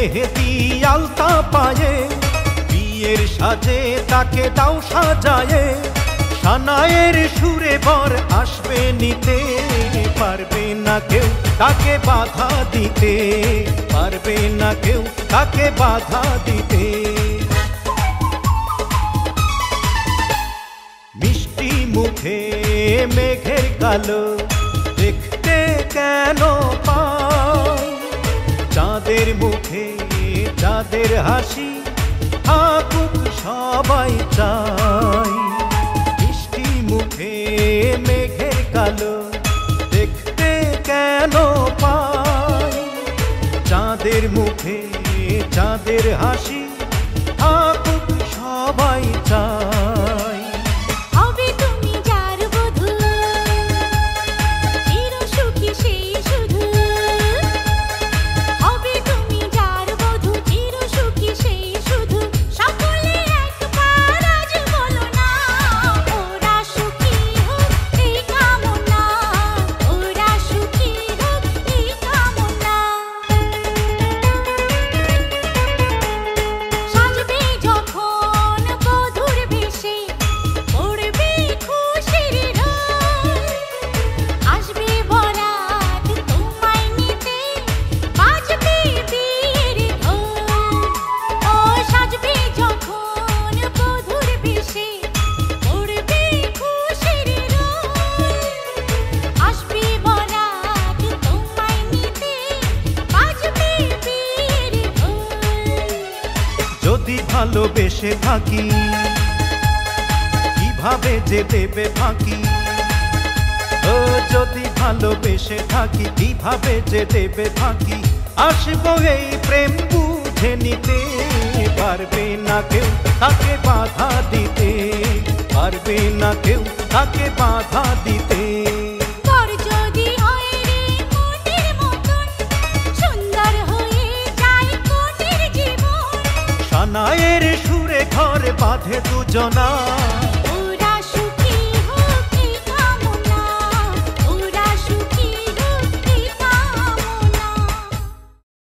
মেহেদি আলতা পায়ে, বিয়ের সাজে তাকে দাও সাজায়ে। সানায়ের সুরে বর আসবে নিতে, পারবে না কেউ তাকে বাধা দিতে, পারবে না কেউ তাকে বাধা দিতে। মিষ্টি মুখে মেঘের কালো দেখতে কেন পাই, চাঁদের মুখে চাঁদের হাসি থাকুক সবাই চাই। মিষ্টি মুখে মেঘের কালো দেখতে কেন পাই, চাঁদের মুখে চাঁদের হাসি থাকুক সবাই চাই। যদি ভালোবেসে থাকি কিভাবে যে দেবে ফাঁকি, ও যদি ভালোবেসে থাকি কিভাবে যে দেবে ফাঁকি। আসবো এই প্রেম বুঝে নিতে, পারবে না কেউ তাকে বাধা দিতে, পারবে না কেউ তাকে বাধা দিতে। সানায়ের সুরে ঘরে বাঁধে দুজনা,